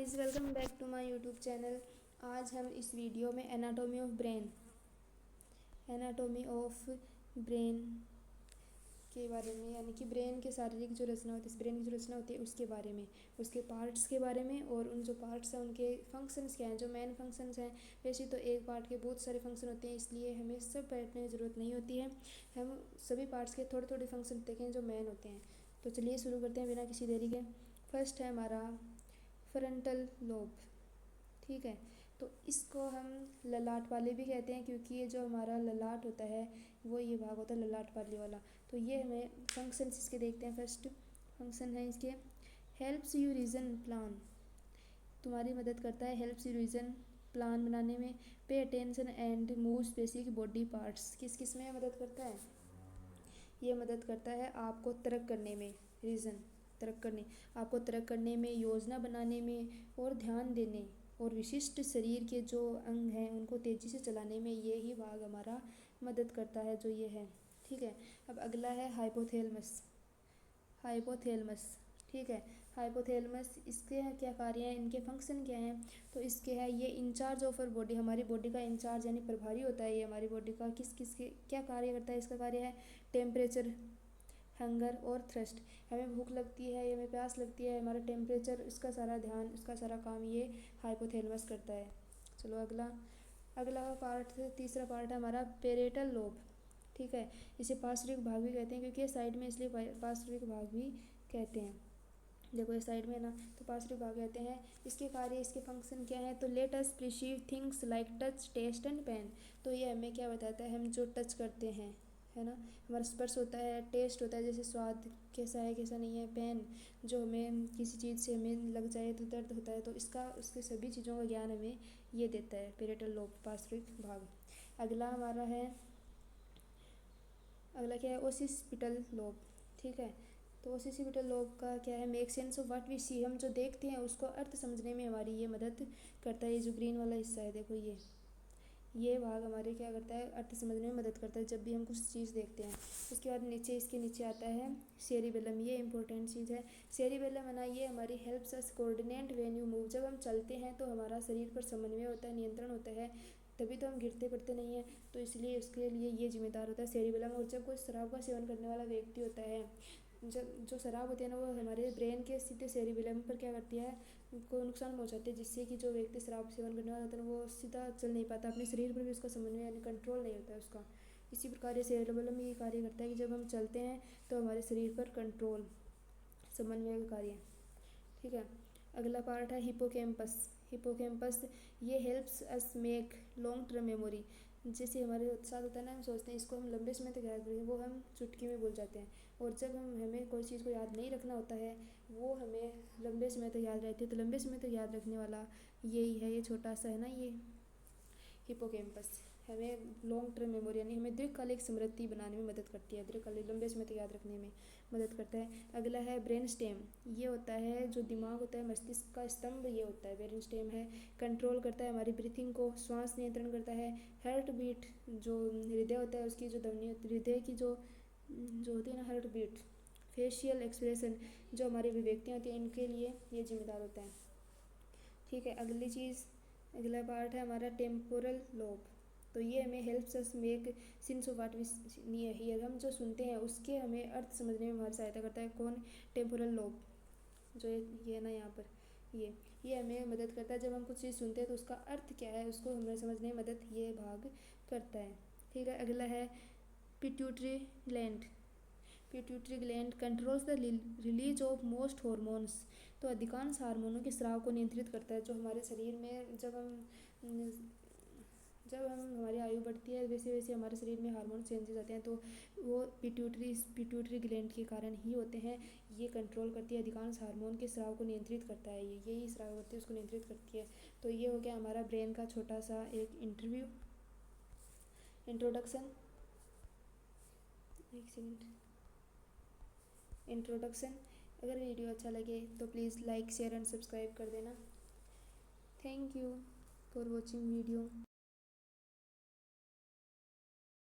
Guys, welcome back to my YouTube channel. आज हम इस वीडियो में एनाटॉमी ऑफ ब्रेन के बारे में, यानी कि ब्रेन के शारीरिक जो रचना होती है, ब्रेन की जो रचना होती है उसके बारे में, उसके पार्ट्स के बारे में, और उन जो पार्ट्स हैं उनके फंक्शंस क्या हैं, जो मेन फंक्शंस हैं। वैसे तो एक पार्ट के बहुत सारे फंक्शन होते हैं, इसलिए हमें सब बैठने की ज़रूरत नहीं होती है। हम सभी पार्ट्स के थोड़े थोड़े फंक्शन देखें जो मेन होते हैं। तो चलिए शुरू करते हैं बिना किसी देरी के। फर्स्ट है हमारा फ्रंटल लोब। ठीक है, तो इसको हम ललाट वाले भी कहते हैं, क्योंकि ये जो हमारा ललाट होता है वो ये भाग होता है ललाट वाले वाला। तो ये हमें फंक्शन इसके देखते हैं। फर्स्ट फंक्शन है इसके, हेल्प्स यू रीजन प्लान। तुम्हारी मदद करता है, हेल्प्स यू रीजन प्लान बनाने में। Pay attention and moves basic body parts. किस किस में मदद करता है? ये मदद करता है आपको तर्क करने में, रीज़न तर्क करने, आपको तर्क करने में, योजना बनाने में, और ध्यान देने, और विशिष्ट शरीर के जो अंग हैं उनको तेज़ी से चलाने में ये ही भाग हमारा मदद करता है, जो ये है। ठीक है, अब अगला है हाइपोथैलेमस। ठीक है, हाइपोथैलेमस, इसके क्या कार्य हैं, इनके फंक्शन क्या हैं? तो इसके है, ये इंचार्ज ऑफ अवर बॉडी, हमारी बॉडी का इंचार्ज यानी प्रभारी होता है ये हमारी बॉडी का। किस किस के क्या कार्य करता है? इसका कार्य है टेम्परेचर, हंगर और थ्रस्ट। हमें भूख लगती है, हमें प्यास लगती है, हमारा टेम्परेचर, इसका सारा ध्यान, इसका सारा काम ये हाइपोथैलेमस करता है। चलो अगला पार्ट, तीसरा पार्ट है हमारा पेरेटल लोब। ठीक है, इसे पार्श्विक भाग भी कहते हैं, क्योंकि ये साइड में, इसलिए पार्श्विक भाग भी कहते हैं। देखो ये साइड में ना, तो पार्श्विक भाग कहते हैं। इसके कार्य, इसके फंक्शन क्या है? तो let us perceive things like touch, taste and pain. तो ये हमें क्या बताता है? हम जो टच करते हैं, है ना, हमारा स्पर्श होता है, टेस्ट होता है, जैसे स्वाद कैसा है कैसा नहीं है, पेन जो हमें किसी चीज़ से हमें लग जाए तो दर्द होता है, तो इसका, उसके सभी चीज़ों का ज्ञान हमें ये देता है पेरेटल लोब, पार्श्विक भाग। अगला हमारा है, अगला क्या है? Occipital lobe. ठीक है, तो ओसिपिटल लोब का क्या है? Make sense of what we see. हम जो देखते हैं उसको अर्थ समझने में हमारी ये मदद करता है। ये जो ग्रीन वाला हिस्सा है, देखो ये भाग हमारे क्या करता है? अर्थ समझने में मदद करता है जब भी हम कुछ चीज़ देखते हैं। उसके बाद नीचे, इसके नीचे आता है सेरिबेलम। ये इंपॉर्टेंट चीज़ है। सेरिबेलम है ना, ये हमारी helps us coordinate when you move. जब हम चलते हैं तो हमारा शरीर पर समन्वय होता है, नियंत्रण होता है, तभी तो हम गिरते पड़ते नहीं हैं। तो इसलिए उसके लिए ये जिम्मेदार होता है सेरिबेलम। और जब कोई शराब का सेवन करने वाला व्यक्ति होता है, जब जो शराब होती है ना, वो हमारे ब्रेन के सीधे सेरिबेलम पर क्या करती है? को नुकसान पहुंचाती है, जिससे कि जो व्यक्ति शराब सेवन करने वाला होता है ना, वो सीधा चल नहीं पाता, अपने शरीर पर भी उसका समन्वय यानी कंट्रोल नहीं होता है उसका। इसी प्रकार ये सेरिबेलम ये कार्य करता है कि जब हम चलते हैं तो हमारे शरीर पर कंट्रोल, समन्वय का कार्य। ठीक है, अगला पार्ट है हिपोकैम्पस। ये helps us make long term memory. जैसे हमारे साथ होता है ना, हम सोचते हैं इसको हम लंबे समय तक याद रखेंगे, वो हम चुटकी में भूल जाते हैं। और जब हमें कोई चीज़ को याद नहीं रखना होता है, वो हमें लंबे समय तक याद रहती है। तो लंबे समय तक याद रखने वाला यही है, ये छोटा सा है ना, ये हिपोकैम्पस हमें लॉन्ग टर्म मेमोरी यानी हमें दीर्घकालिक स्मृति बनाने में मदद करती है, दीर्घकालिक लंबे समय तक याद रखने में मदद करता है। अगला है ब्रेन स्टेम। ये होता है जो दिमाग होता है, मस्तिष्क का स्तंभ ये होता है, ब्रेन स्टेम है। कंट्रोल करता है हमारी ब्रीथिंग को, श्वास नियंत्रण करता है, हार्ट बीट, जो हृदय होता है उसकी जो ध्वनि, हृदय की जो होती है ना हार्ट बीट, फेशियल एक्सप्रेशन, जो हमारी अभिव्यक्तियाँ होती हैं, इनके लिए ये जिम्मेदार होता है। ठीक है, अगला पार्ट है हमारा टेम्पोरल लोब। तो ये हमें helps us make sense of what we hear. हम जो सुनते हैं उसके हमें अर्थ समझने में हमारी सहायता करता है। कौन? टेम्पोरल लोब, जो ये है ना यहाँ पर, ये हमें मदद करता है। जब हम कुछ चीज़ सुनते हैं तो उसका अर्थ क्या है उसको हमें समझने में मदद ये भाग करता है। ठीक है, अगला है pituitary gland. Pituitary gland controls the release of most hormones. तो अधिकांश हार्मोनों के स्राव को नियंत्रित करता है। जो हमारे शरीर में जब हम हमारी आयु बढ़ती है, वैसे वैसे हमारे शरीर में हार्मोन चेंजेस आते हैं, तो वो पिट्यूटरी ग्लैंड के कारण ही होते हैं। ये कंट्रोल करती है, अधिकांश हार्मोन के स्राव को नियंत्रित करता है, यही स्राव होती है उसको नियंत्रित करती है। तो ये हो गया हमारा ब्रेन का छोटा सा एक इंट्रोडक्शन। एक सेकेंड, इंट्रोडक्शन। अगर वीडियो अच्छा लगे तो please like share and subscribe कर देना। Thank you for watching video.